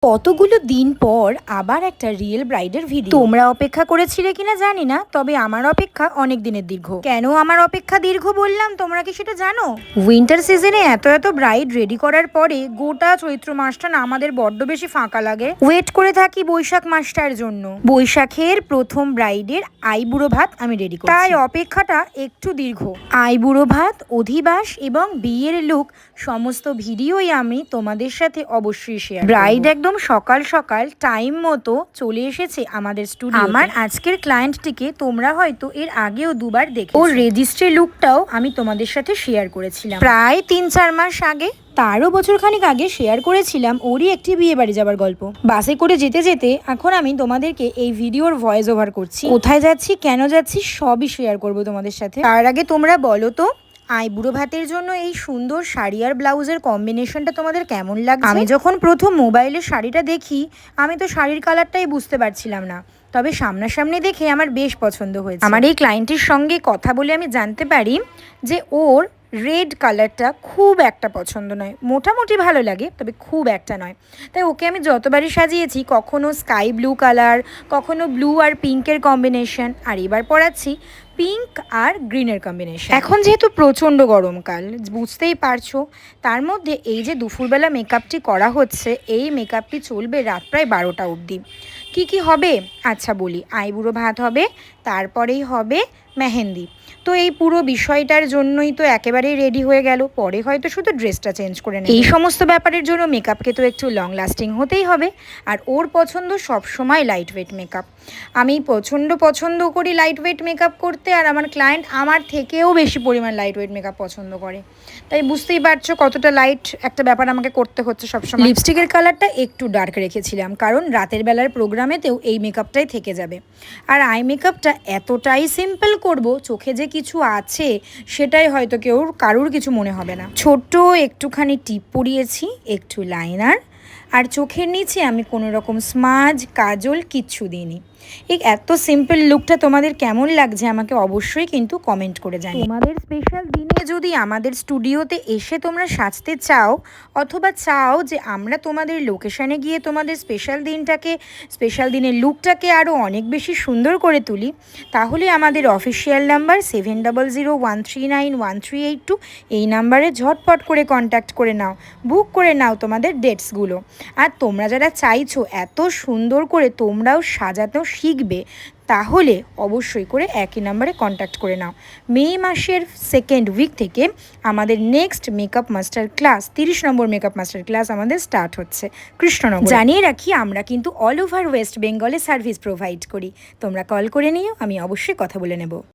কতগুলো দিন পর আবার একটা রিয়েল ব্রাইডের ভিডিও। তোমরা অপেক্ষা করেছিলে কিনা জানি না, তবে আমার অপেক্ষা অনেক দিনের দীর্ঘ। কেন আমার অপেক্ষা দীর্ঘ বললাম, তোমরা কি সেটা জানো? উইন্টার সিজনে এত এত ব্রাইড রেডি করার পরে গোটা চৈত্র মাসটা না আমাদের বড্ড বেশি ফাঁকা লাগে। ওয়েট করে থাকি বৈশাখ মাসটার জন্য। বৈশাখের প্রথম ব্রাইডের আইবুড়ো ভাত আমি রেডি করি, তাই অপেক্ষাটা একটু দীর্ঘ। আইবুড়ো ভাত, অধিবাস এবং বিয়ের লুক সমস্ত ভিডিওই আমি তোমাদের সাথে অবশ্যই শেয়ার। ব্রাইড একদম সকাল সকাল টাইম মতো চলে এসেছে আমাদের স্টুডিও। আমার আজকের ক্লায়েন্টটিকে তোমরা হয়তো এর আগেও দুবার দেখেছো। ওর রেজিস্ট্রি লুকটাও আমি তোমাদের সাথে শেয়ার করেছিলাম প্রায় 3-4 মাস আগে। তারও বছরখানিক আগে শেয়ার করেছিলাম ওরই একটি বিয়ে বাড়ি যাবার গল্প। বাসে করে যেতে যেতে এখন আমি তোমাদেরকে এই ভিডিওর ভয়েস ওভার করছি। কোথায় যাচ্ছি, কেন যাচ্ছি, সবই শেয়ার করবো তোমাদের সাথে। তার আগে তোমরা বলো তো, আইবুড়ো ভাতের জন্য এই সুন্দর শাড়ি আর ব্লাউজের কম্বিনেশনটা তোমাদের কেমন লাগছে? আমি যখন প্রথম মোবাইলে শাড়িটা দেখি, আমি তো শাড়ির কালারটাই বুঝতে পারছিলাম না, তবে সামনাসামনি দেখে আমার বেশ পছন্দ হয়েছে। আমার এই ক্লায়েন্টের সঙ্গে কথা বলে আমি জানতে পারি যে ওর রেড কালারটা খুব একটা পছন্দ নয়। মোটামুটি ভালো লাগে, তবে খুব একটা নয়। তাই ওকে আমি যতবারই সাজিয়েছি, কখনো স্কাই ব্লু কালার, কখনো ব্লু আর পিঙ্কের কম্বিনেশন, আর এবার পরাচ্ছি পিঙ্ক আর গ্রিনের কম্বিনেশন। এখন যেহেতু প্রচণ্ড গরমকাল, বুঝতেই পারছো, তার মধ্যে এই যে দুপুরবেলা মেকআপটি করা হচ্ছে, এই মেকআপটি চলবে রাত প্রায় 12টা অবধি। কি কি হবে আচ্ছা বলি। আইবুড়ো ভাত হবে, তারপরেই হবে মেহেন্দি। তো এই পুরো বিষয়টার জন্যই তো একেবারেই রেডি হয়ে গেল, পরে হয়তো শুধু ড্রেসটা চেঞ্জ করে নেব। এই সমস্ত ব্যাপারের জন্য মেকআপকে তো একটু লং লাস্টিং হতেই হবে, আর ওর পছন্দ সবসময় লাইট ওয়েট মেকআপ। আমি পছন্দ করি লাইট ওয়েট মেকআপ করতে, আর আমার ক্লায়েন্ট আমার থেকেও বেশি পরিমাণ লাইট ওয়েট মেকআপ পছন্দ করে। তাই বুঝতেই পারছো কতটা লাইট একটা ব্যাপার আমাকে করতে হচ্ছে সবসময়। লিপস্টিকের কালারটা একটু ডার্ক রেখেছিলাম, কারণ রাতের বেলার প্রোগ্রামেতেও এই মেকআপটাই থেকে যাবে। আর আই মেকআপটা এতটাই সিম্পল করব, চোখে যে কিছু আছে সেটাই হয়তো কারুর কিছু মনে হবে না। ছোট্ট একটুখানি টিপ পরিয়েছি, একটু লাইনার, আর চোখের নিচে আমি কোনো রকম স্মাজ কাজল কিচ্ছু দিইনি। এই এত সিম্পল লুকটা তোমাদের কেমন লাগছে আমাকে অবশ্যই কিন্তু কমেন্ট করে জানিও। তোমাদের স্পেশাল দিনে যদি আমাদের স্টুডিওতে এসে তোমরা সাজতে চাও, অথবা চাও যে আমরা তোমাদের লোকেশানে গিয়ে তোমাদের স্পেশাল দিনের লুকটাকে আরও অনেক বেশি সুন্দর করে তুলি, তাহলে আমাদের অফিসিয়াল নাম্বার 7001391382 এই নাম্বারে ঝটপট করে কন্ট্যাক্ট করে নাও, বুক করে নাও তোমাদের ডেটসগুলো। আর তোমরা যারা চাইছো এত সুন্দর করে তোমরাও সাজাতেও শিখবে, তাহলে অবশ্যই করে একই নাম্বারে কন্ট্যাক্ট করে নাও। মে মাসের 2nd উইক থেকে আমাদের নেক্সট মেকআপ মাস্টার ক্লাস, 30 নম্বর মেকআপ মাস্টার ক্লাস আমাদের স্টার্ট হচ্ছে কৃষ্ণনগর। জানিয়ে রাখি, আমরা কিন্তু অল ওভার ওয়েস্ট বেঙ্গলে সার্ভিস প্রোভাইড করি। তোমরা কল করে নিও, আমি অবশ্যই কথা বলে নেব।